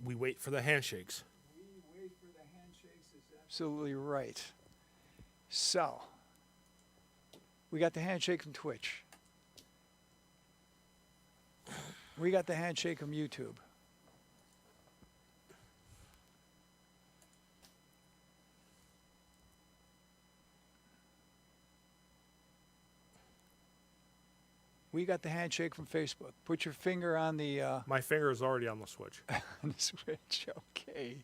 We wait for the handshakes. We wait for the handshakes is absolutely right. So, we got the handshake from Twitch. We got the handshake from YouTube. We got the handshake from Facebook. Put your finger on the My finger is already on the switch. on the switch. Okay,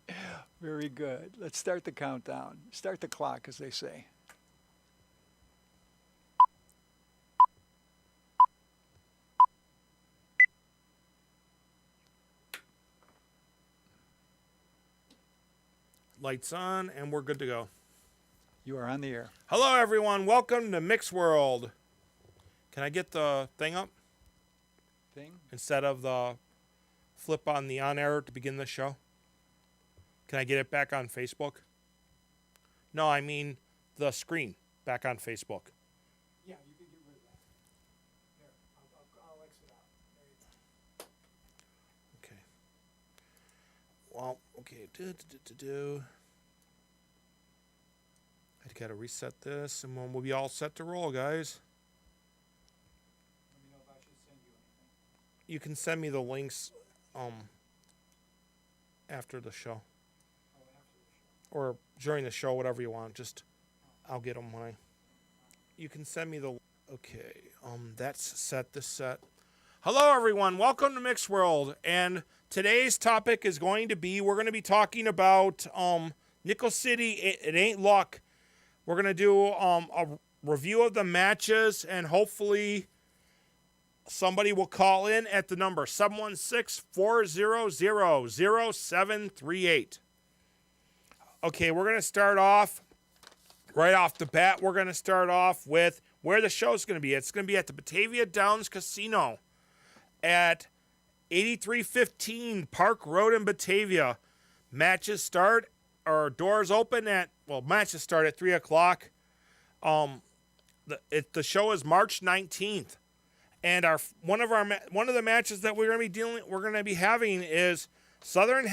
very good. Let's start the countdown. Start the clock, as they say. Lights on, and we're good to go. You are on the air. Hello, everyone. Welcome to Mick's World. Can I get the thing up Thing? instead of the flip on the on-air to begin the show? Can I get it back on Facebook? No, I mean the screen back on Facebook. Yeah, you can get rid of that. There, I'll exit out. There you go. Okay. Well, okay. I gotta reset this, and we'll be all set to roll, guys. Let me know if I should send you anything. You can send me the links after the show. Oh, after the show. Or during the show, whatever you want. Just, I'll get them when I... You can send me the... Okay, that's set, this set. Hello, everyone. Welcome to Mick's World. And today's topic is going to be, we're going to be talking about Nickel City, it ain't luck. We're going to do a review of the matches, and hopefully somebody will call in at the number 716-400-0738. Okay, we're going to start off right off the bat. We're going to start off with where the show's going to be. It's going to be at the Batavia Downs Casino at 8315 Park Road in Batavia. Matches start, or doors open at, well, matches start at 3 o'clock. The show is March 19th. And one of the matches that we're going to be having is Southern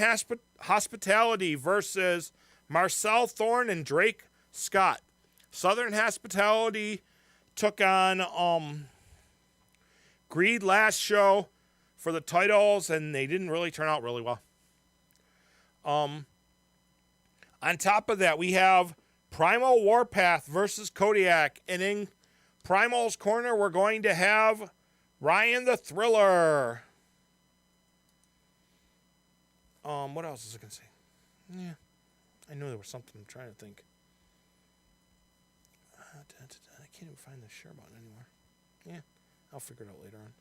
Hospitality versus Marcel Thorne and Drake Scott. Southern Hospitality took on Greed last show for the titles, and they didn't really turn out really well. On top of that, we have Primal Warpath versus Kodiak, and in Primal's corner, we're going to have Ryan the Thriller. What else is I going to say? Yeah, I knew there was something. I'm trying to think. I can't even find the share button anymore. Yeah, I'll figure it out later on.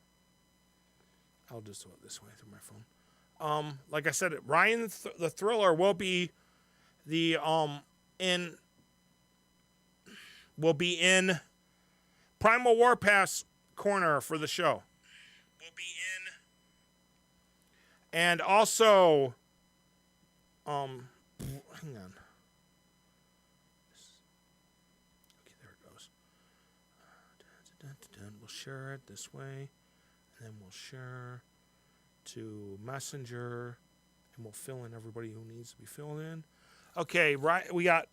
I'll just do it this way through my phone. Like I said, Ryan the Thriller will be in Primal Warpath's corner for the show. And also, hang on. Okay, there it goes. We'll share it this way, and then we'll share to Messenger, and we'll fill in everybody who needs to be filled in. Okay, right. We got,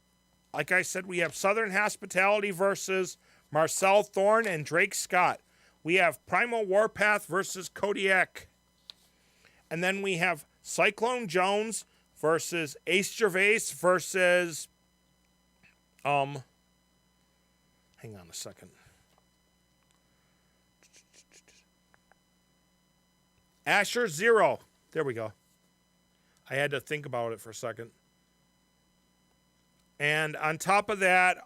like I said, we have Southern Hospitality versus Marcel Thorne and Drake Scott. We have Primal Warpath versus Kodiak. And then we have Cyclone Jones versus Ace Gervais versus, hang on a second. Asher Zero. There we go. I had to think about it for a second. And on top of that,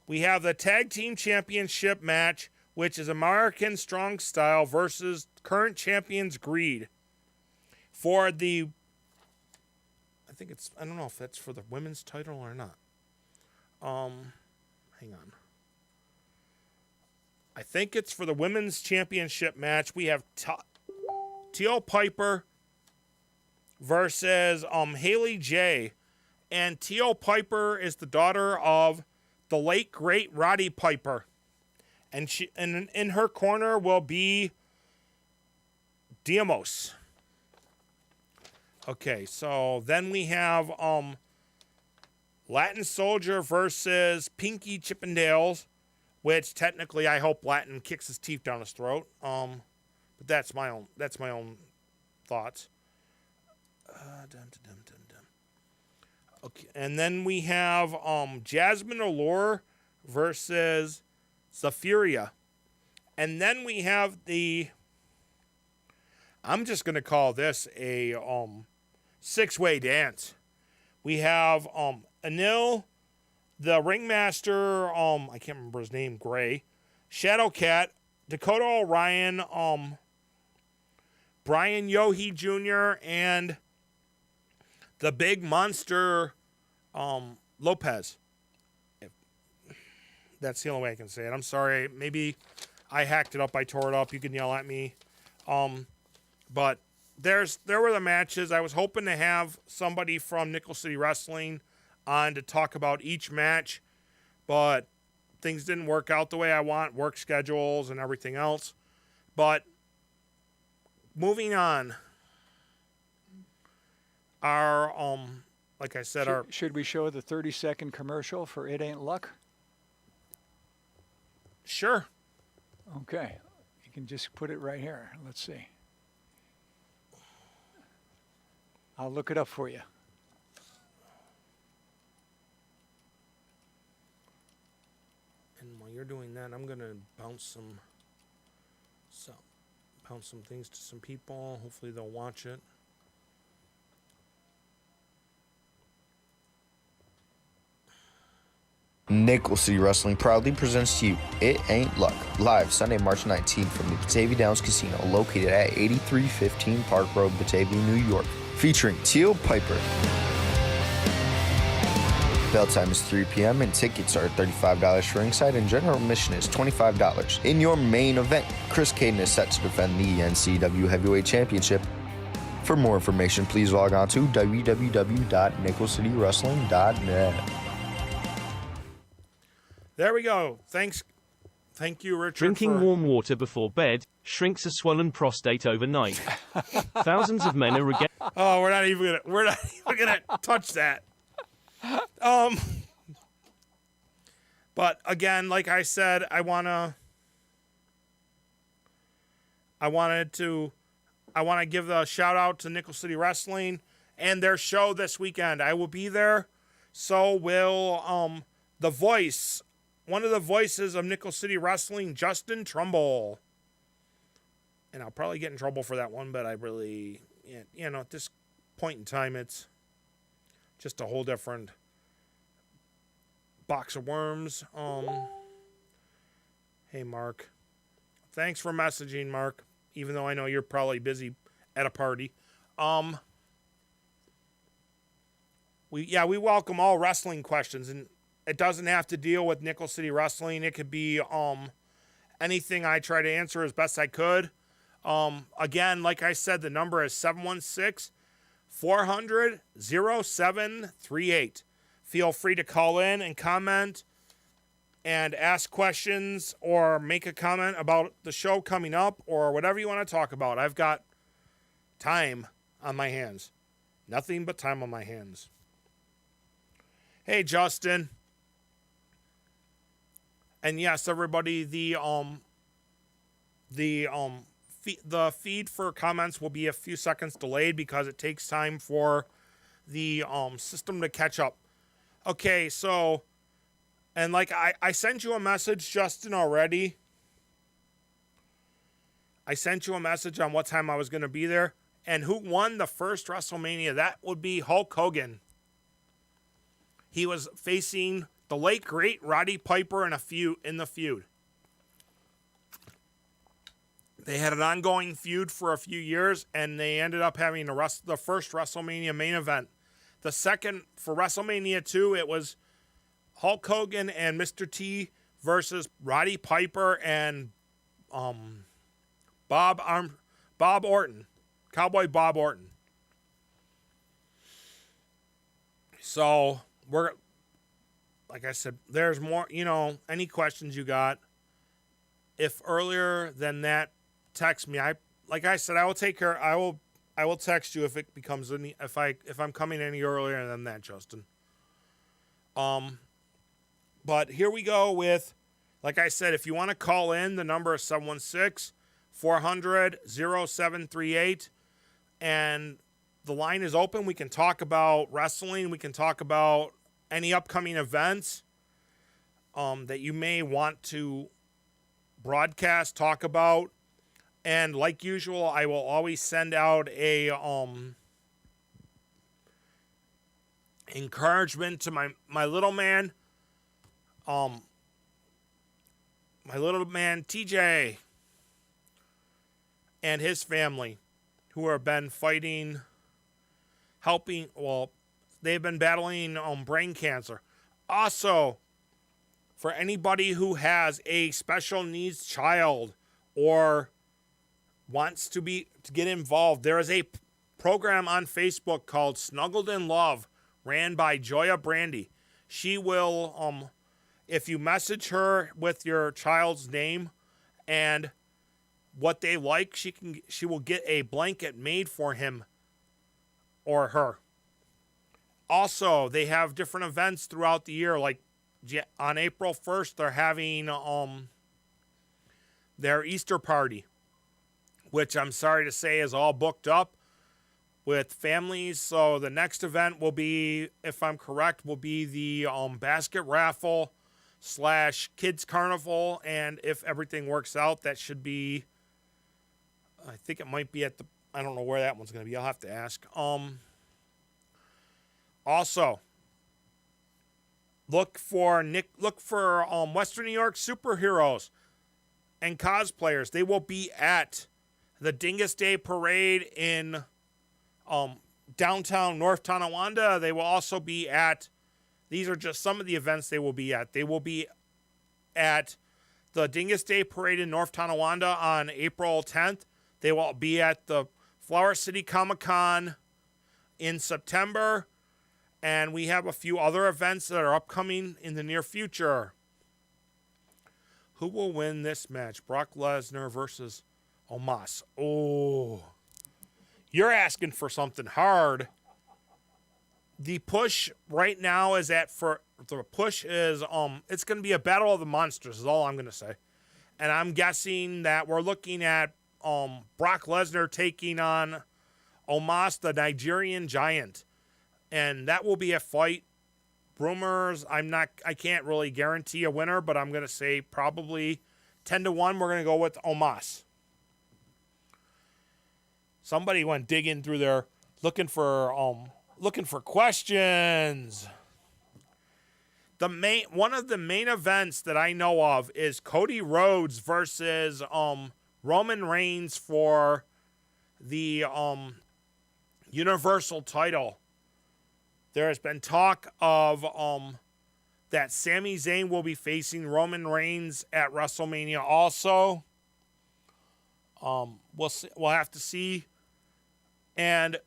we have the Tag Team Championship match, which is American Strong Style versus current champions Greed. For the, I don't know if that's for the women's title or not. Hang on. I think it's for the women's championship match. We have Teal Piper versus Haley J. And Teal Piper is the daughter of the late great Roddy Piper. And in her corner will be Diamos. Okay, so then we have Latin Soldier versus Pinky Chippendales, which technically I hope Latin kicks his teeth down his throat. But that's my own thoughts. Okay, and then we have Jasmine Allure versus Zephyria. And then we have I'm just gonna call this a six-way dance. We have Anil, the ringmaster, I can't remember his name, Gray, Shadowcat, Dakota Orion, Brian Yohe Jr., and the big monster, Lopez. That's the only way I can say it. I'm sorry. Maybe I hacked it up. I tore it up. You can yell at me. But there were the matches. I was hoping to have somebody from Nickel City Wrestling on to talk about each match, but things didn't work out the way I want, work schedules and everything else. But moving on, our like I said, should we show the 30-second commercial for It Ain't Luck? Sure. Okay, you can just put it right here. Let's see. I'll look it up for you. And while you're doing that, I'm gonna bounce some things to some people. Hopefully they'll watch it. Nickel City Wrestling proudly presents to you It Ain't Luck, live Sunday, March 19th from the Batavia Downs Casino, located at 8315 Park Road, Batavia, New York, featuring Teal Piper. Bell time is 3 p.m. and tickets are $35 for ringside and general admission is $25. In your main event, Chris Caden is set to defend the NCW Heavyweight Championship. For more information, please log on to www.nickelcitywrestling.net. There we go. Thank you, Richard. Drinking warm water before bed shrinks a swollen prostate overnight. Thousands of men are Oh, we're not even gonna touch that. But again, like I said, I want to give the shout out to Nickel City Wrestling and their show this weekend. I will be there. So will the voice. One of the voices of Nickel City Wrestling, Justin Trumbull. And I'll probably get in trouble for that one, but I really, at this point in time, it's just a whole different box of worms. Hey, Mark. Thanks for messaging, Mark, even though I know you're probably busy at a party. We welcome all wrestling questions, and it doesn't have to deal with Nickel City Wrestling. It could be anything. I try to answer as best I could. Again, like I said, the number is 716-400-0738. Feel free to call in and comment and ask questions or make a comment about the show coming up or whatever you want to talk about. I've got time on my hands. Nothing but time on my hands. Hey, Justin. And yes, everybody, the feed for comments will be a few seconds delayed because it takes time for the system to catch up. Okay, so, and like I sent you a message, Justin, already. I sent you a message on what time I was going to be there. And who won the first WrestleMania? That would be Hulk Hogan. He was facing the late great Roddy Piper in the feud. They had an ongoing feud for a few years, and they ended up having the first WrestleMania main event. The second, for WrestleMania 2, it was Hulk Hogan and Mr. T versus Roddy Piper and Bob Orton, Cowboy Bob Orton. So like I said, there's more, any questions you got. If earlier than that, text me. Like I said, I will take care. I I will text you if it becomes any, if I'm coming any earlier than that, Justin. But here we go with, like I said, if you want to call in, the number is 716-400-0738, and the line is open. We can talk about wrestling. We can talk about any upcoming events that you may want to broadcast, talk about. And like usual, I will always send out a encouragement to my little man, TJ, and his family, who have been fighting, helping. Well, they've been battling brain cancer. Also, for anybody who has a special needs child or wants to get involved, there is a program on Facebook called Snuggled in Love, ran by Joya Brandy. She will, if you message her with your child's name and what they like, she will get a blanket made for him or her. Also, they have different events throughout the year, like on April 1st, they're having their Easter party, which I'm sorry to say is all booked up with families. So the next event will be, if I'm correct, will be the basket raffle / kids carnival. And if everything works out, that should be, I think it might be at the, I don't know where that one's going to be. I'll have to ask. Also, look for Western New York superheroes and cosplayers. They will be at the Dingus Day Parade in downtown North Tonawanda. They will also be at, these are just some of the events they will be at. They will be at the Dingus Day Parade in North Tonawanda on April 10th. They will be at the Flower City Comic-Con in September. And we have a few other events that are upcoming in the near future. Who will win this match? Brock Lesnar versus Omos. Oh, you're asking for something hard. The push right now is it's going to be a battle of the monsters is all I'm going to say. And I'm guessing that we're looking at Brock Lesnar taking on Omos, the Nigerian giant. And that will be a fight. Rumors, I can't really guarantee a winner, but I'm going to say probably 10-1. We're going to go with Omos. Somebody went digging through there looking for questions. One of the main events that I know of is Cody Rhodes versus Roman Reigns for the Universal title. There has been talk of that Sami Zayn will be facing Roman Reigns at WrestleMania also. We'll have to see. And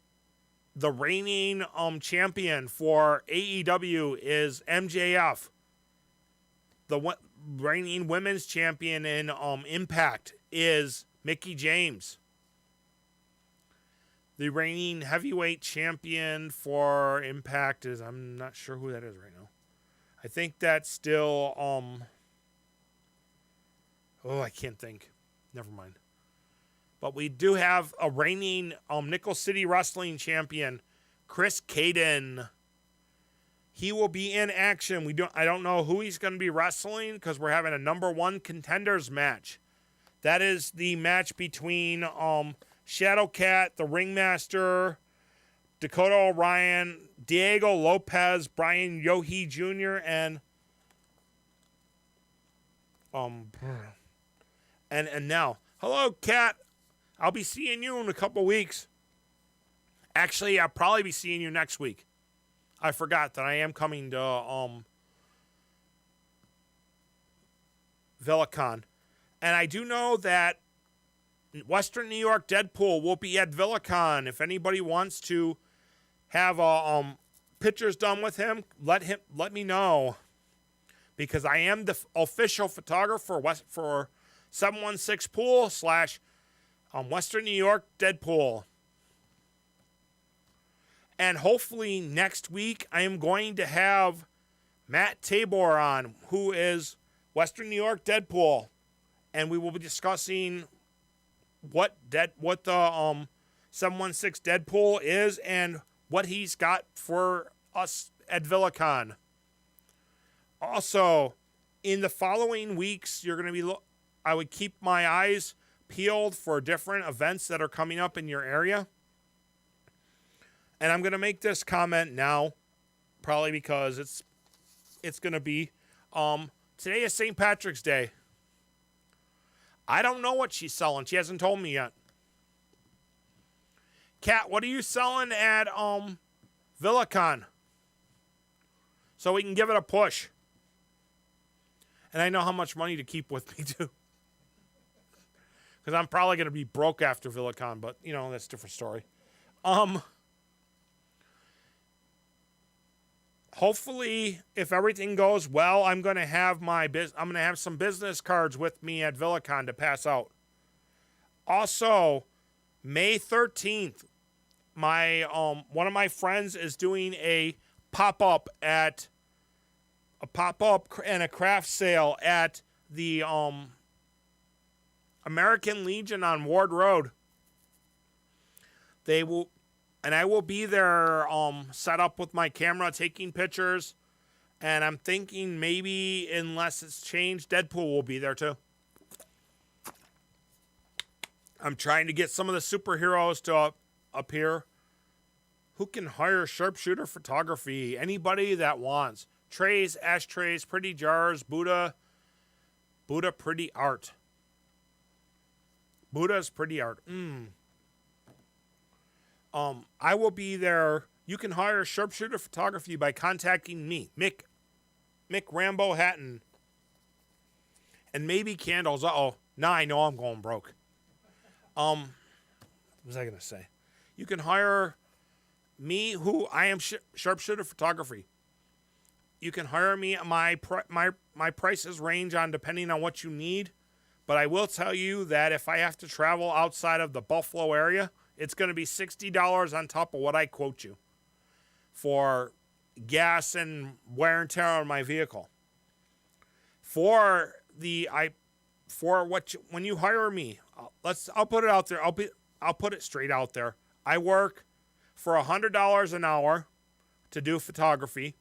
the reigning champion for AEW is MJF. The reigning women's champion in Impact is Mickie James. The reigning heavyweight champion for Impact is, I'm not sure who that is right now. I think that's still, I can't think. Never mind. But we do have a reigning Nickel City Wrestling champion, Chris Caden. He will be in action. I don't know who he's going to be wrestling because we're having a number 1 contenders match. That is the match between Shadowcat, the Ringmaster, Dakota Orion, Diego Lopez, Brian Yohe Jr., and now, hello, Cat. I'll be seeing you in a couple weeks. Actually, I'll probably be seeing you next week. I forgot that I am coming to VillaCon. And I do know that Western New York Deadpool will be at VillaCon. If anybody wants to have pictures done with him, let me know. Because I am the official photographer for 716 Pool / Western New York Deadpool. And hopefully next week I am going to have Matt Tabor on, who is Western New York Deadpool, and we will be discussing what the 716 Deadpool is and what he's got for us at VillaCon. Also, in the following weeks, you're going to be. I would keep my eyes peeled for different events that are coming up in your area. And I'm going to make this comment now, probably because it's going to be today is St. Patrick's Day. I don't know what she's selling. She hasn't told me yet. Kat, what are you selling at VillaCon? So we can give it a push. And I know how much money to keep with me too. Because I'm probably going to be broke after VillaCon, but that's a different story. Hopefully, if everything goes well, I'm going to have some business cards with me at VillaCon to pass out. Also, May 13th, my one of my friends is doing a pop-up and a craft sale at the American Legion on Ward Road. I will be there set up with my camera taking pictures. And I'm thinking maybe, unless it's changed, Deadpool will be there too. I'm trying to get some of the superheroes to appear. Who can hire sharpshooter photography? Anybody that wants. Trays, ashtrays, pretty jars, Buddha pretty art. Buddha's pretty art. I will be there. You can hire sharpshooter photography by contacting me, Mick Rambo Hatton. And maybe candles. Now I know I'm going broke. What was I going to say? You can hire me, who I am sharpshooter photography. You can hire me. My prices range on depending on what you need. But I will tell you that if I have to travel outside of the Buffalo area, it's going to be $60 on top of what I quote you for gas and wear and tear on my vehicle. When you hire me, I'll put it out there. I'll put it straight out there. I work for $100 an hour to do photography.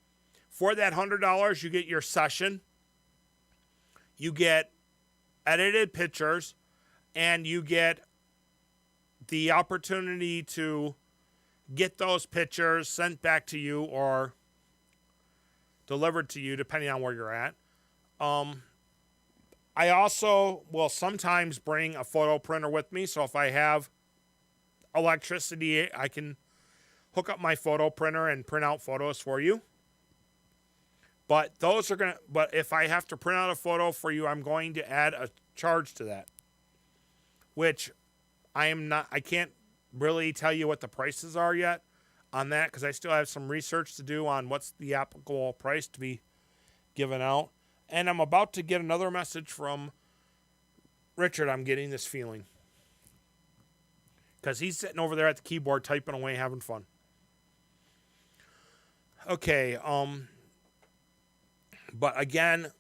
For that $100, you get your session, you get edited pictures, and you get the opportunity to get those pictures sent back to you or delivered to you, depending on where you're at. I also will sometimes bring a photo printer with me, so if I have electricity, I can hook up my photo printer and print out photos for you. But if I have to print out a photo for you, I'm going to add a charge to that, which I can't really tell you what the prices are yet on that, because I still have some research to do on what's the applicable price to be given out. And I'm about to get another message from Richard. I'm getting this feeling, because he's sitting over there at the keyboard typing away, having fun. Okay, but again,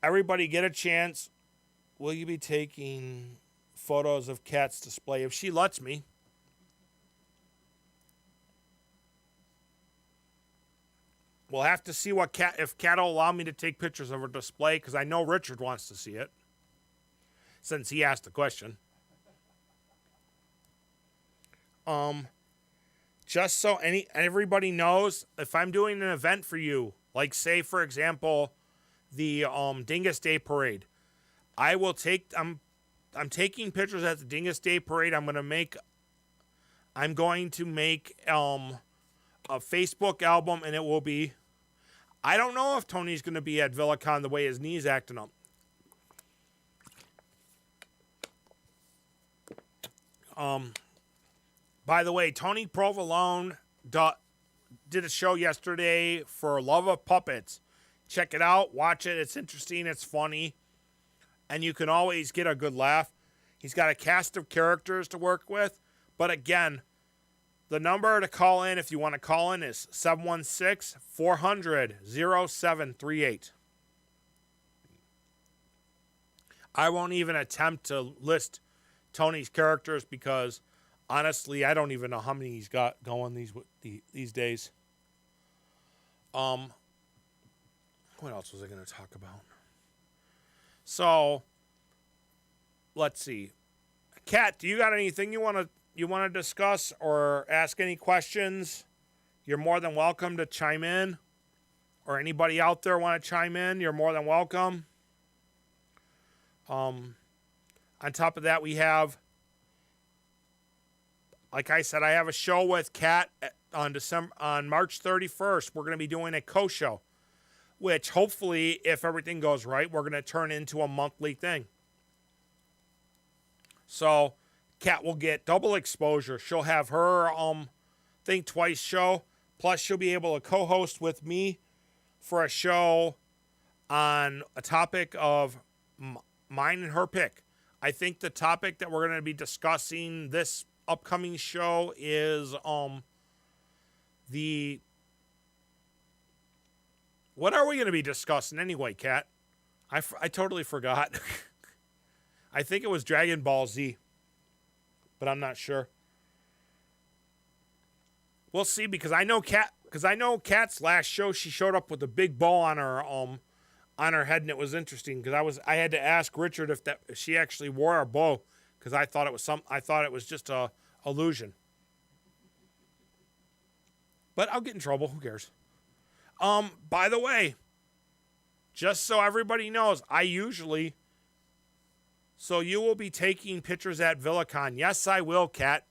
everybody get a chance. Will you be taking photos of Kat's display? If she lets me. We'll have to see if Kat will allow me to take pictures of her display, because I know Richard wants to see it, since he asked the question. Just so everybody knows, if I'm doing an event for you, like say for example, the Dingus Day Parade, I'm taking pictures at the Dingus Day Parade. I'm going to make a Facebook album, and it will be. I don't know if Tony's going to be at VillaCon the way his knee's acting up. By the way, Tony Provolone did a show yesterday for Love of Puppets. Check it out. Watch it. It's interesting. It's funny. And you can always get a good laugh. He's got a cast of characters to work with. But again, The number to call in if you want to call in is 716-400-0738. I won't even attempt to list Tony's characters because, honestly, I don't even know how many he's got going these days. What else was I going to talk about? So, let's see. Kat, do you got anything you want to discuss or ask any questions? You're more than welcome to chime in. Or anybody out there want to chime in, you're more than welcome. On top of that, we have, like I said, I have a show with Kat on March 31st. We're going to be doing a co-show, which hopefully, if everything goes right, we're going to turn into a monthly thing. So, Kat will get double exposure. She'll have her Think Twice show, plus she'll be able to co-host with me for a show on a topic of mine and her pick. I think the topic that we're going to be discussing this upcoming show is what are we going to be discussing anyway, Kat? I totally forgot. I think it was Dragon Ball Z, but I'm not sure. We'll see, because I know Kat's last show, she showed up with a big bow on her head, and it was interesting because I had to ask Richard if she actually wore a bow, because I thought it was just a illusion. But I'll get in trouble. Who cares? By the way, just so everybody knows, so you will be taking pictures at VillaCon. Yes, I will, Kat.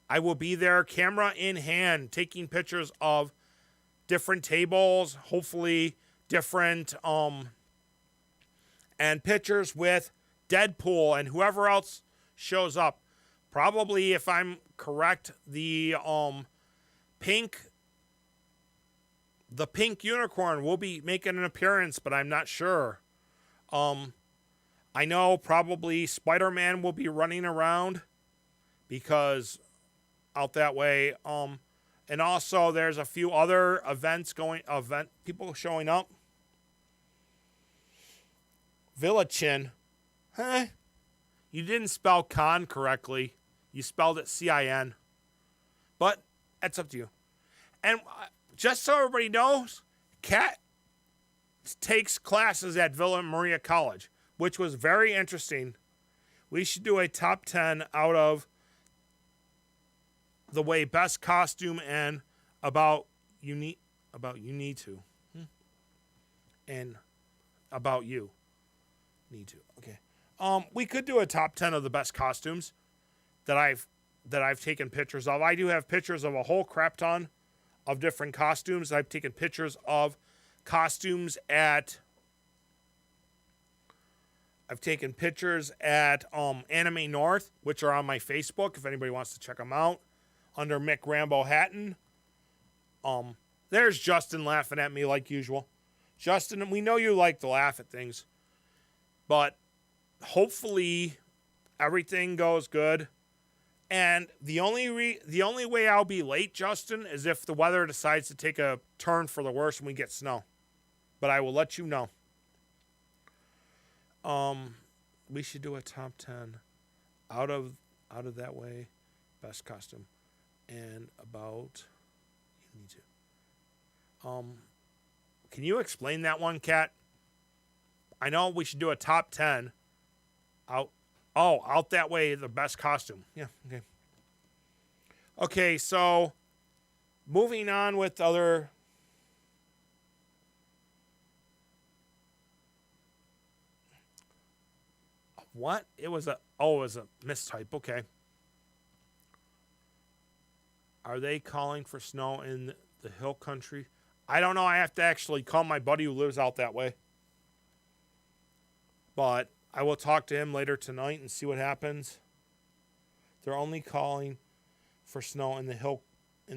I will be there, camera in hand, taking pictures of different tables, hopefully different, and pictures with Deadpool and whoever else shows up. Probably, if I'm correct, the pink unicorn will be making an appearance, but I'm not sure. I know probably Spider-Man will be running around because out that way. And also there's a few other people showing up. VillaChin. Huh? You didn't spell con correctly. You spelled it C-I-N. But that's up to you. And just so everybody knows, Kat takes classes at Villa Maria College, which was very interesting. We should do a top 10 out of the way best costume and about you need to. And about you need to. Okay. We could do a top 10 of the best costumes that I've taken pictures of. I do have pictures of a whole crap ton of different costumes. I've taken pictures of costumes at Anime North, which are on my Facebook if anybody wants to check them out, under Mick Rambo Hatton. There's Justin laughing at me like usual. Justin, we know you like to laugh at things, but hopefully everything goes good. And the only way I'll be late, Justin, is if the weather decides to take a turn for the worse and we get snow. But I will let you know. We should do a top 10 out of that way, best costume, and about you need to. Can you explain that one, Kat? I know we should do a top 10 out that way, the best costume. Yeah, okay. Okay, so moving on with other. What? It was a mistype. Okay. Are they calling for snow in the hill country? I don't know. I have to actually call my buddy who lives out that way. But I will talk to him later tonight and see what happens. They're only calling for snow in the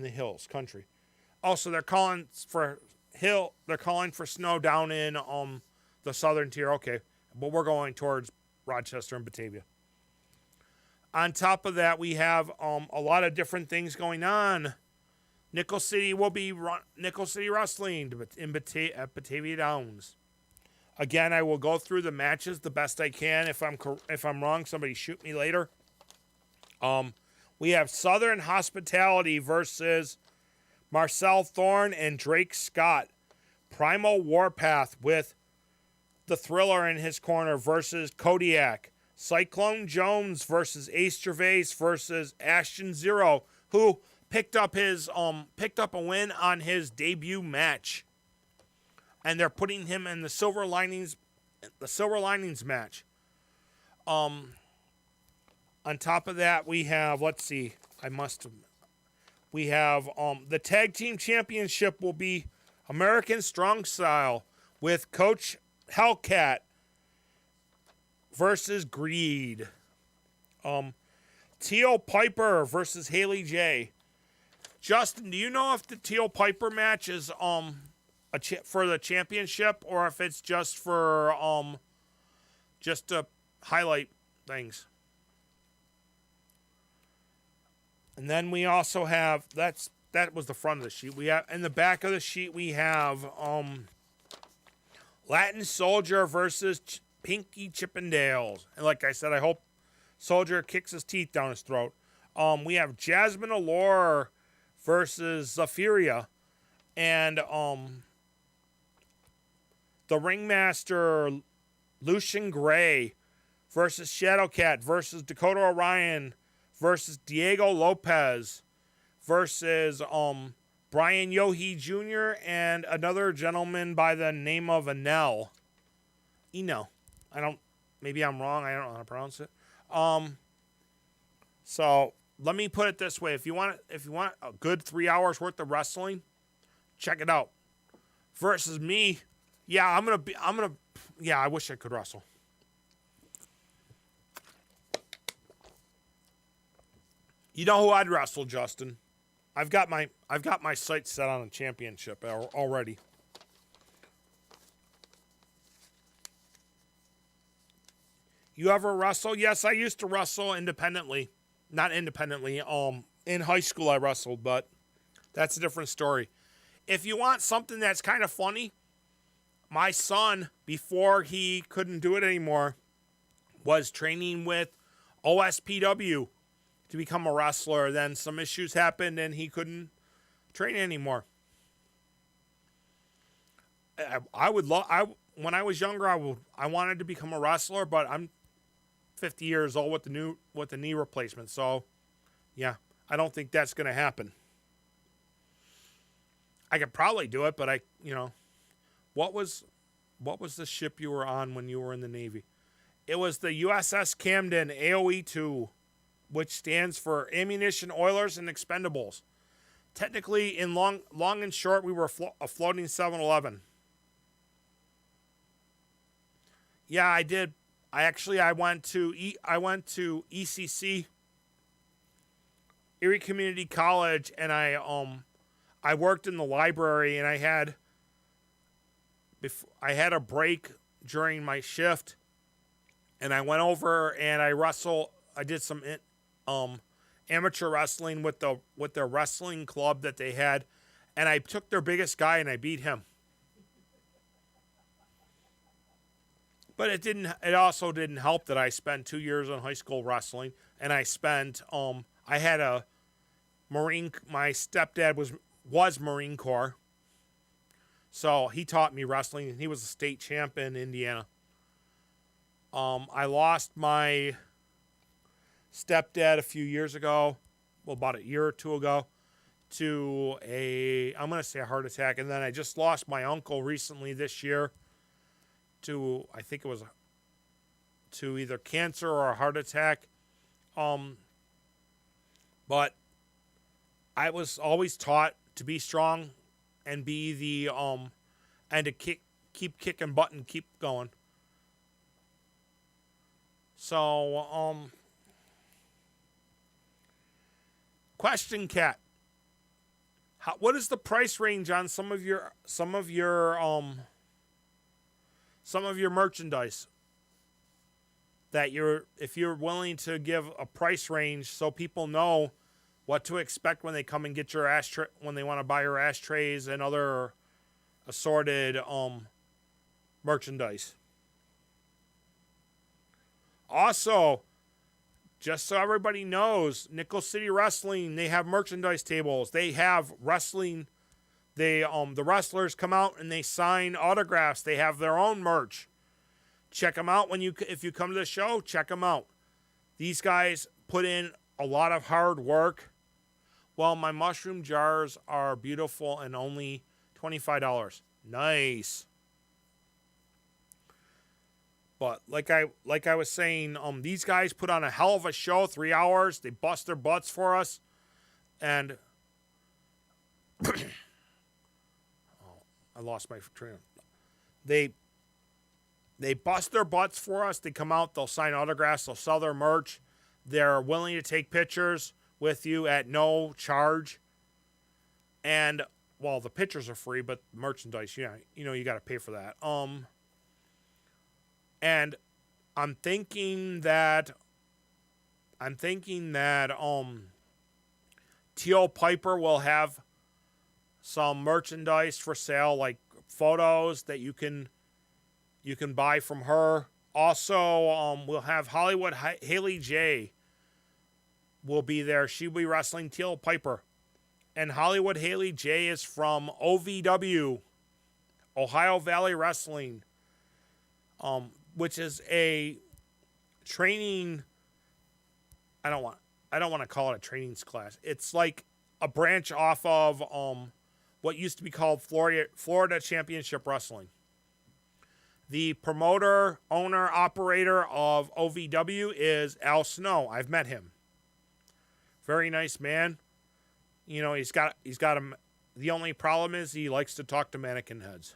hills country. Also, they're calling for snow down in the southern tier. Okay, but we're going towards Rochester and Batavia. On top of that, we have a lot of different things going on. Nickel City will be Nickel City Wrestling at Batavia Downs. Again, I will go through the matches the best I can. If I'm wrong, somebody shoot me later. We have Southern Hospitality versus Marcel Thorne and Drake Scott. Primal Warpath with the Thriller in his corner versus Kodiak. Cyclone Jones versus Ace Gervais versus Ashton Zero, who picked up a win on his debut match. And they're putting him in the Silver Linings match. On top of that, we have, we have the tag team championship will be American Strong Style with Coach Hellcat versus Greed. Teal Piper versus Haley J. Justin, do you know if the Teal Piper match is for the championship or if it's just for just to highlight things? And then we also have that was the front of the sheet. We have in the back of the sheet we have Latin Soldier versus Pinky Chippendales. And like I said, I hope Soldier kicks his teeth down his throat. We have Jasmine Allure versus Zephyria. And the Ringmaster Lucian Gray versus Shadowcat versus Dakota Orion versus Diego Lopez versus Brian Yohe Jr. and another gentleman by the name of Enel. Maybe I'm wrong. I don't know how to pronounce it. So let me put it this way: if you want a good 3 hours worth of wrestling, check it out. Versus me, I wish I could wrestle. You know who I'd wrestle, Justin? I've got my sights set on a championship already. You ever wrestle? Yes, I used to wrestle independently. Not independently. In high school I wrestled, but that's a different story. If you want something that's kind of funny, my son, before he couldn't do it anymore, was training with OSPW to become a wrestler. Then some issues happened and he couldn't train anymore. When I was younger, I wanted to become a wrestler, but I'm 50 years old with the knee replacement. So, yeah, I don't think that's going to happen. I could probably do it, but what was the ship you were on when you were in the Navy? It was the USS Camden AOE-2, which stands for Ammunition, Oilers, and Expendables. Technically, in long and short, we were a floating 7-Eleven. Yeah, I did. I went to ECC, Erie Community College, and I worked in the library, and I had a break during my shift, and I went over and I did some amateur wrestling with their wrestling club that they had, and I took their biggest guy and I beat him. But it also didn't help that I spent 2 years in high school wrestling, and I had a my stepdad was Marine Corps. So he taught me wrestling, and he was a state champ in Indiana. I lost my stepdad a few years ago, about a year or two ago, to I'm going to say a heart attack. And then I just lost my uncle recently this year to, I think it was to either cancer or a heart attack. But I was always taught to be strong and be the and to keep kicking butt and keep going. So question, Kat. What is the price range on some of your merchandise? that if you're willing to give a price range so people know what to expect when they come and get your ashtray, when they want to buy your ashtrays and other assorted merchandise. Also, just so everybody knows, Nickel City Wrestling, they have merchandise tables. They have wrestling. The wrestlers come out and they sign autographs. They have their own merch. Check them out if you come to the show. Check them out. These guys put in a lot of hard work. Well, my mushroom jars are beautiful and only $25. Nice. But like I was saying, these guys put on a hell of a show. 3 hours. They bust their butts for us, and I lost my train. They bust their butts for us. They come out. They'll sign autographs. They'll sell their merch. They're willing to take pictures with you at no charge. And well, the pictures are free, but merchandise, you got to pay for that. And I'm thinking that Teal Piper will have some merchandise for sale, like photos that you can buy from her. Also, we'll have Hollywood Haley J will be there. She'll be wrestling Teal Piper. And Hollywood Haley J is from OVW, Ohio Valley Wrestling, which is a training. I don't want to call it a trainings class. It's like a branch off of what used to be called Florida Championship Wrestling. The promoter, owner, operator of OVW is Al Snow. I've met him. Very nice man. He's got him. The only problem is he likes to talk to mannequin heads.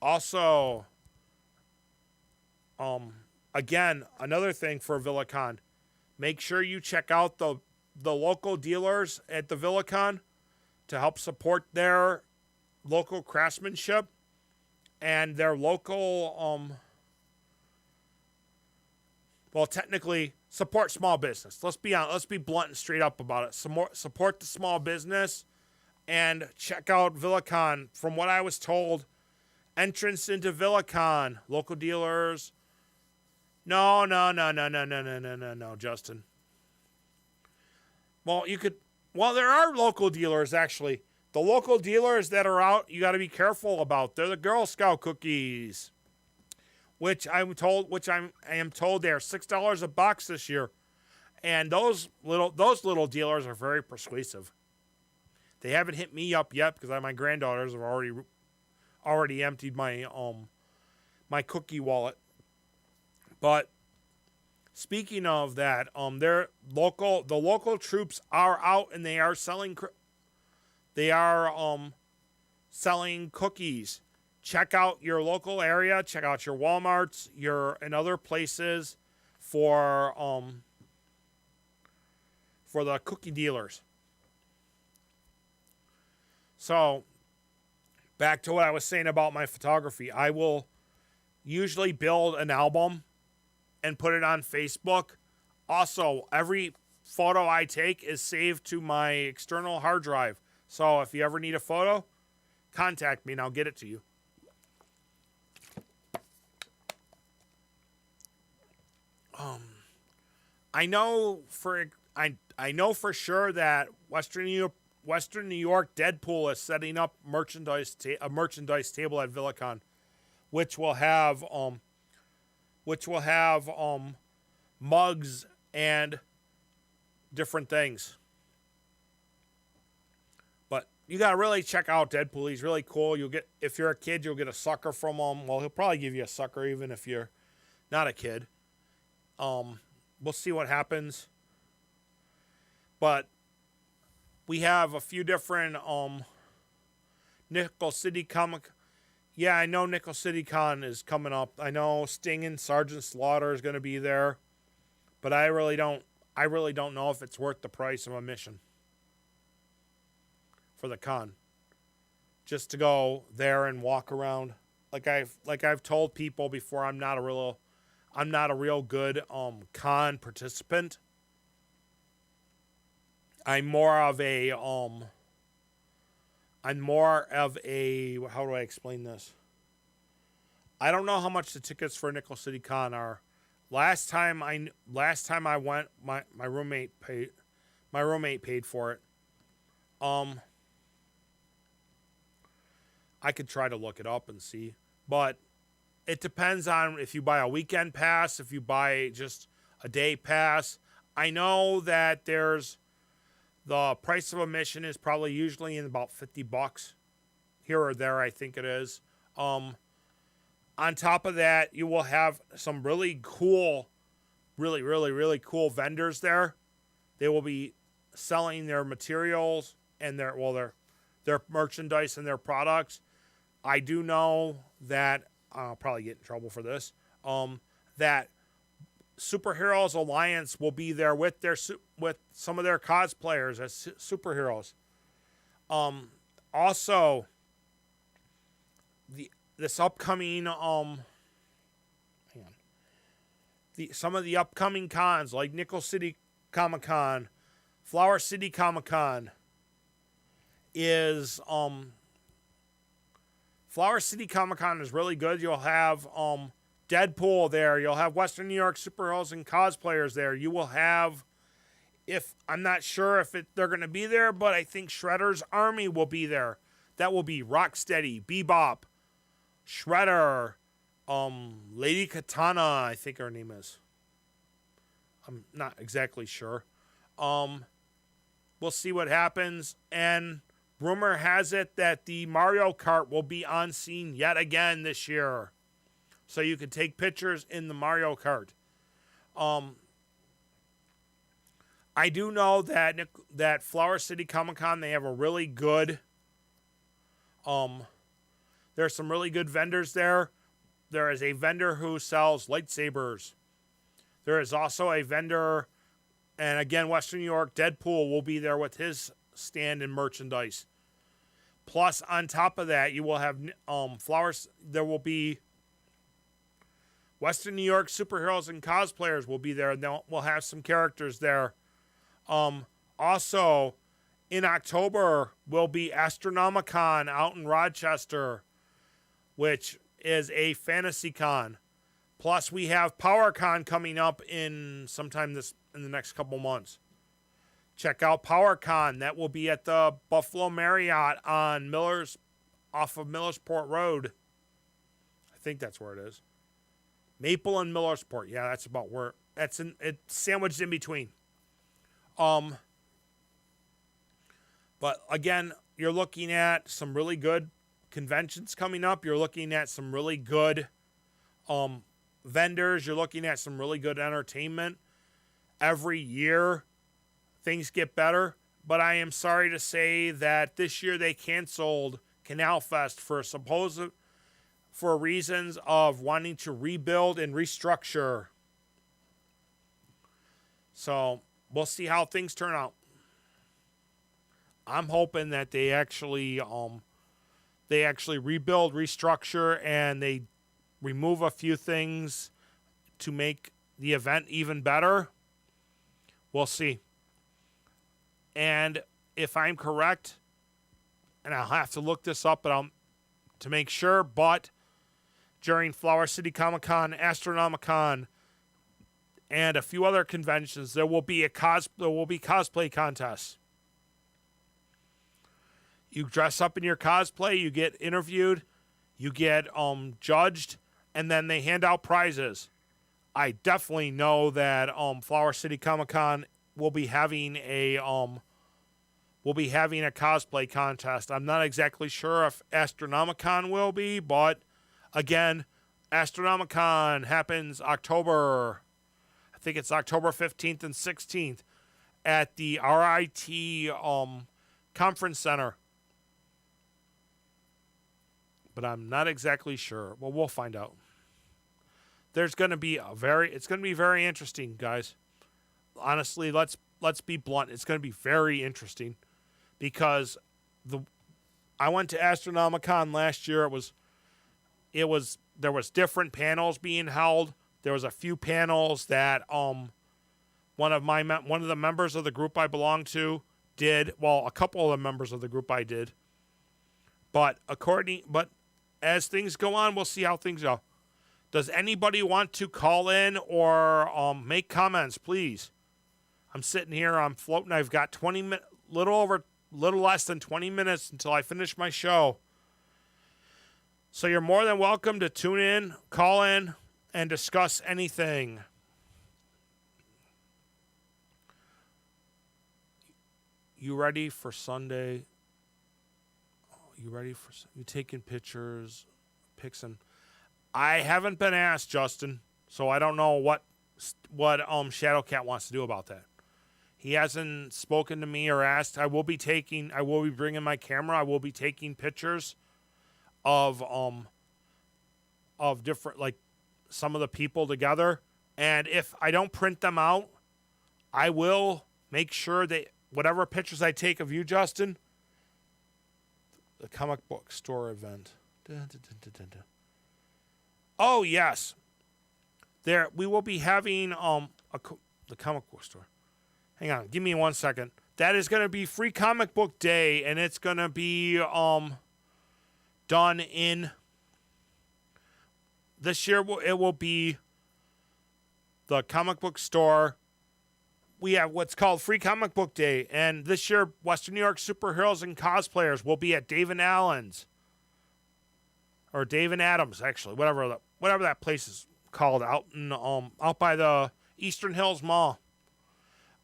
Also, again, another thing for VillaCon, make sure you check out the local dealers at the VillaCon to help support their local craftsmanship and their local, technically support small business. Let's be honest. Let's be blunt and straight up about it. Support the small business and check out VillaCon. From what I was told, entrance into VillaCon, local dealers. No, Justin. Well, there are local dealers, actually. The local dealers that are out, you got to be careful about. They're the Girl Scout cookies, which I am told they're $6 a box this year, and those little dealers are very persuasive. They haven't hit me up yet because my granddaughters have already emptied my my cookie wallet. But speaking of that, the local troops are out and they are selling. They are selling cookies. Check out your local area. Check out your Walmarts, and other places for the cookie dealers. So, back to what I was saying about my photography. I will usually build an album and put it on Facebook. Also, every photo I take is saved to my external hard drive. So if you ever need a photo, contact me and I'll get it to you. I know for sure that Western New York Deadpool is setting up a merchandise table at VillaCon, which will have mugs and different things. But you gotta really check out Deadpool. He's really cool. If you're a kid, you'll get a sucker from him. Well, he'll probably give you a sucker even if you're not a kid. We'll see what happens. But we have a few different Nickel City comic. Yeah, I know Nickel City Con is coming up. I know Sting and Sergeant Slaughter is going to be there, but I really don't know if it's worth the price of admission for the con. Just to go there and walk around. I've told people before, I'm not a real good con participant. I'm more of a how do I explain this? I don't know how much the tickets for Nickel City Con are. Last time I went, my roommate paid for it. I could try to look it up and see, but it depends on if you buy a weekend pass, if you buy just a day pass. I know that there's the price of admission is probably usually in about $50 here or there. I think it is. On top of that, you will have some really cool, really cool vendors there. They will be selling their materials and their merchandise and their products. I do know that I'll probably get in trouble for this. That Superheroes Alliance will be there with some of their cosplayers as superheroes. Also, this upcoming some of the upcoming cons like Nickel City Comic Con, Flower City Comic Con is Flower City Comic Con is really good. You'll have Deadpool there. You'll have Western New York superheroes and cosplayers there. You will have, I'm not sure if they're going to be there, but I think Shredder's Army will be there. That will be Rocksteady, Bebop, Shredder, Lady Katana, I think her name is. I'm not exactly sure. We'll see what happens. And rumor has it that the Mario Kart will be on scene yet again this year. So you can take pictures in the Mario Kart. I do know that Flower City Comic Con, they have a really good, there's some really good vendors there. There is a vendor who sells lightsabers. There is also a vendor, and again, Western New York, Deadpool will be there with his stand and merchandise. Plus, on top of that, you will have flowers. There will be Western New York superheroes and cosplayers will be there, and we'll have some characters there. Also, in October, will be Astronomicon out in Rochester, which is a fantasy con. Plus, we have PowerCon coming up in the next couple months. Check out PowerCon. That will be at the Buffalo Marriott on off of Millersport Road. I think that's where it is. Maple and Millersport. Yeah, that's about where it's sandwiched in between. But again, you're looking at some really good conventions coming up. You're looking at some really good vendors. You're looking at some really good entertainment. Every year, things get better. But I am sorry to say that this year they canceled Canal Fest for reasons of wanting to rebuild and restructure. So we'll see how things turn out. I'm hoping that they actually rebuild, restructure, and they remove a few things to make the event even better. We'll see. And if I'm correct, and I'll have to look this up to make sure, but during Flower City Comic Con, Astronomicon, and a few other conventions, there will be cosplay contests. You dress up in your cosplay, you get interviewed, you get judged, and then they hand out prizes. I definitely know that Flower City Comic Con will be having a cosplay contest. I'm not exactly sure if Astronomicon will be, but again, Astronomicon happens October 15th and 16th at the RIT Conference Center. But I'm not exactly sure. Well, we'll find out. It's going to be very interesting, guys. Honestly, let's be blunt. It's going to be very interesting because I went to Astronomicon last year. there was different panels being held. There was a few panels that one of the members of the group I belong to did. Well, a couple of the members of the group I did. But as things go on, we'll see how things go. Does anybody want to call in or make comments, please? I'm sitting here, I'm floating. I've got little less than 20 minutes until I finish my show. So you're more than welcome to tune in, call in, and discuss anything. You ready for Sunday? You taking pictures, pics, and I haven't been asked, Justin, so I don't know what Shadowcat wants to do about that. He hasn't spoken to me or asked. I will be bringing my camera. I will be taking pictures of different, like, some of the people together. And if I don't print them out, I will make sure that whatever pictures I take of you, Justin, the comic book store event. Oh, yes. There, we will be having the comic book store. Hang on, give me 1 second. That is going to be Free Comic Book Day, and it's going to be done in this year. It will be the comic book store. We have what's called Free Comic Book Day, and this year Western New York superheroes and cosplayers will be at Dave and Allen's, or Dave and Adams, actually, whatever that place is called, out by the Eastern Hills Mall.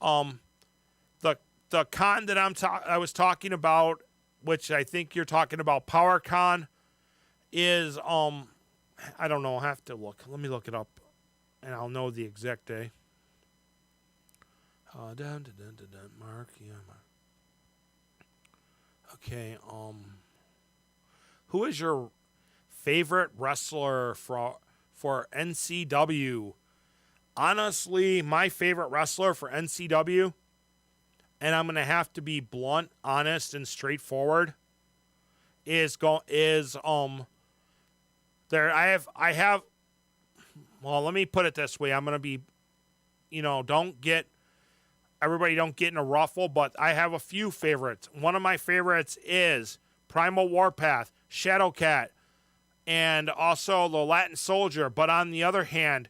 The con that I was talking about, which I think you're talking about, PowerCon, is I don't know. I have to look. Let me look it up, and I'll know the exact day. Mark, yeah. Okay. Who is your favorite wrestler for NCW? Honestly, my favorite wrestler for NCW, and I'm gonna have to be blunt, honest, and straightforward, is there. I have. Well, let me put it this way. I'm gonna be, don't get in a ruffle, but I have a few favorites. One of my favorites is Primal Warpath, Shadowcat, and also the Latin Soldier. But on the other hand,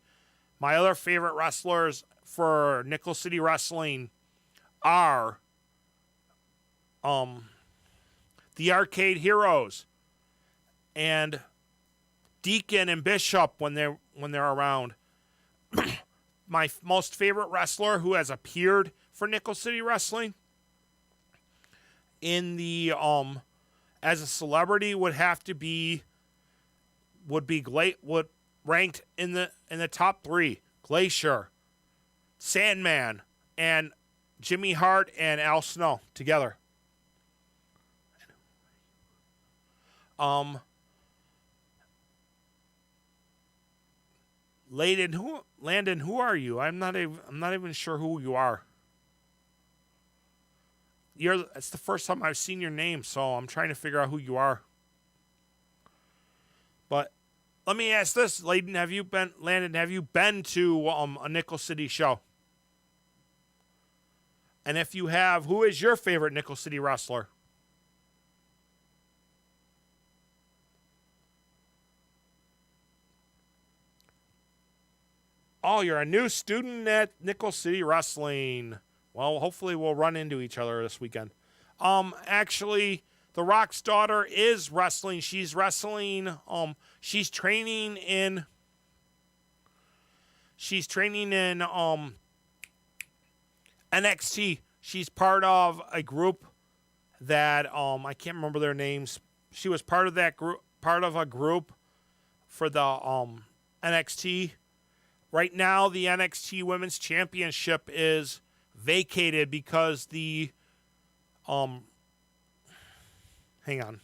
my other favorite wrestlers for Nickel City Wrestling are the Arcade Heroes and Deacon and Bishop when they're around. My most favorite wrestler who has appeared for Nickel City Wrestling in the as a celebrity would ranked in the top 3: Glacier, Sandman, and Jimmy Hart and Al Snow together. Landon, who are you? I'm not even sure who you are. It's the first time I've seen your name, so I'm trying to figure out who you are. But let me ask this, Landon, have you been to a Nickel City show? And if you have, who is your favorite Nickel City wrestler? Oh, you're a new student at Nickel City Wrestling. Well, hopefully we'll run into each other this weekend. Actually, The Rock's daughter is wrestling. She's wrestling. She's training in NXT. She's part of a group that I can't remember their names. She was part of that group, for the NXT. Right now, the NXT Women's Championship is vacated because the hang on.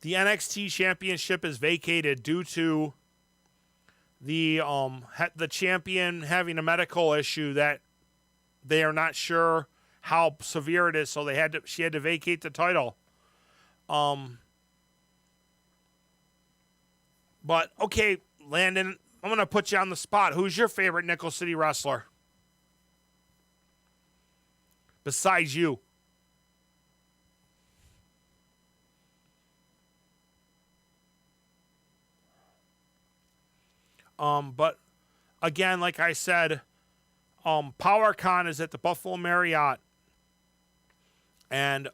The NXT Championship is vacated due to the champion having a medical issue that they are not sure how severe it is, so she had to vacate the title. But okay, Landon, I'm gonna put you on the spot. Who's your favorite Nickel City wrestler? Besides you. But again, like I said, PowerCon is at the Buffalo Marriott, and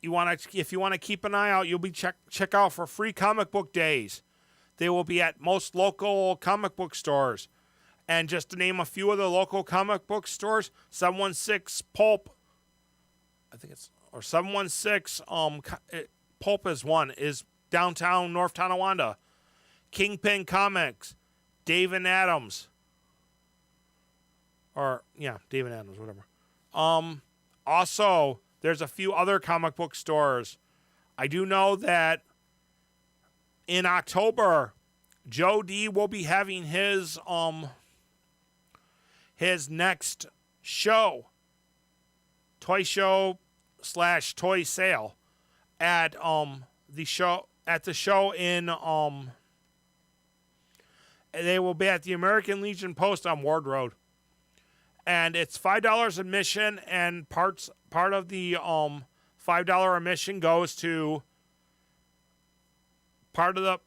if you want to keep an eye out, you'll be check out for free comic book days. They will be at most local comic book stores, and just to name a few of the local comic book stores, 716 Pulp, I think it's, or 716 Pulp is one, is downtown North Tonawanda. Kingpin Comics, Dave and Adams, Dave and Adams, whatever. Also, there's a few other comic book stores. I do know that in October, Joe D will be having his next show, toy show / toy sale at the show in they will be at the American Legion Post on Ward Road. And it's $5 admission, and part of the $5 admission goes to part of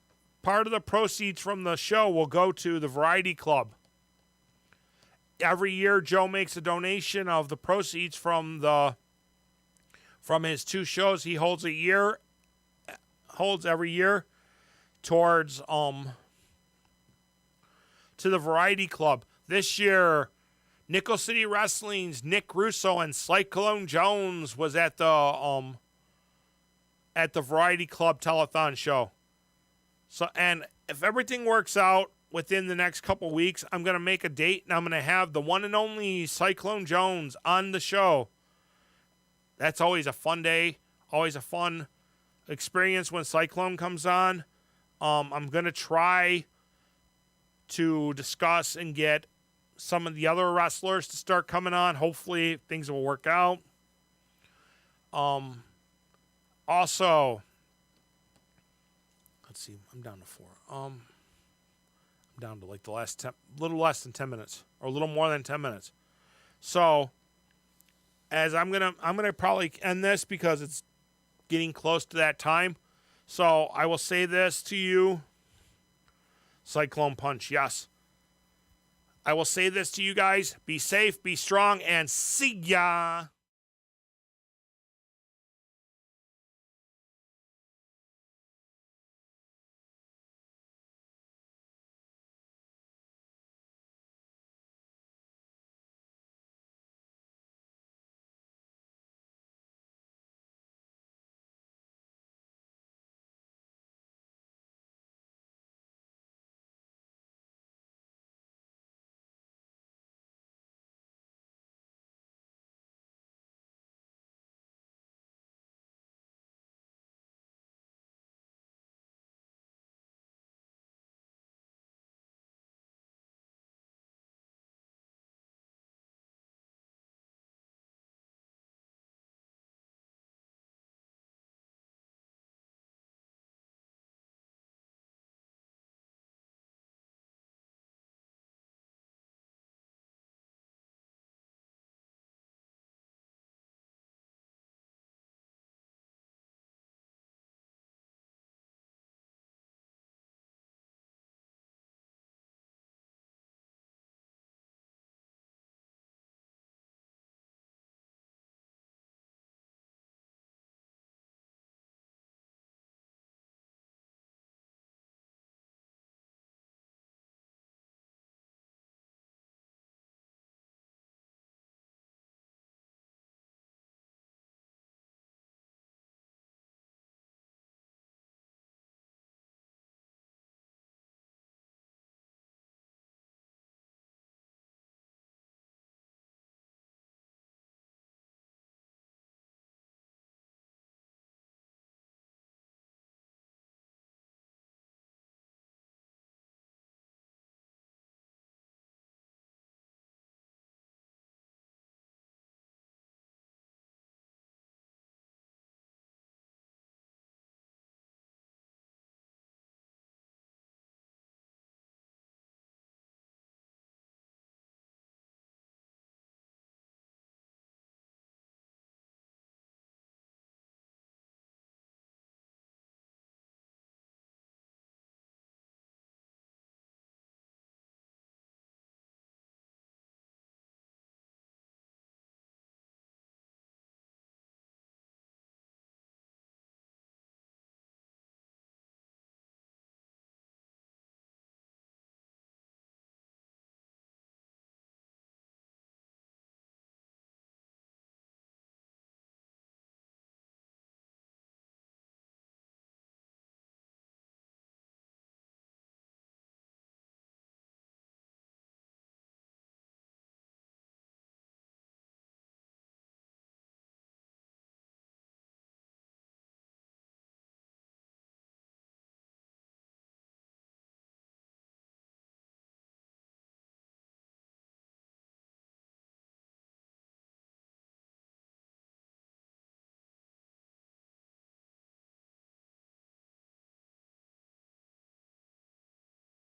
the proceeds from the show will go to the Variety Club. Every year Joe makes a donation of the proceeds from his 2 shows he holds every year towards to the Variety Club. This year, Nickel City Wrestling's Nick Russo and Cyclone Jones was at the Variety Club telethon show. So, and if everything works out within the next couple weeks, I'm going to make a date, and I'm going to have the one and only Cyclone Jones on the show. That's always a fun day, always a fun experience when Cyclone comes on. I'm going to try to discuss and get some of the other wrestlers to start coming on. Hopefully things will work out. Also, let's see, I'm down to 4. I'm down to like the last little less than 10 minutes, or a little more than 10 minutes. So, as I'm gonna probably end this because it's getting close to that time. So I will say this to you. Cyclone Punch, yes. I will say this to you guys. Be safe, be strong, and see ya.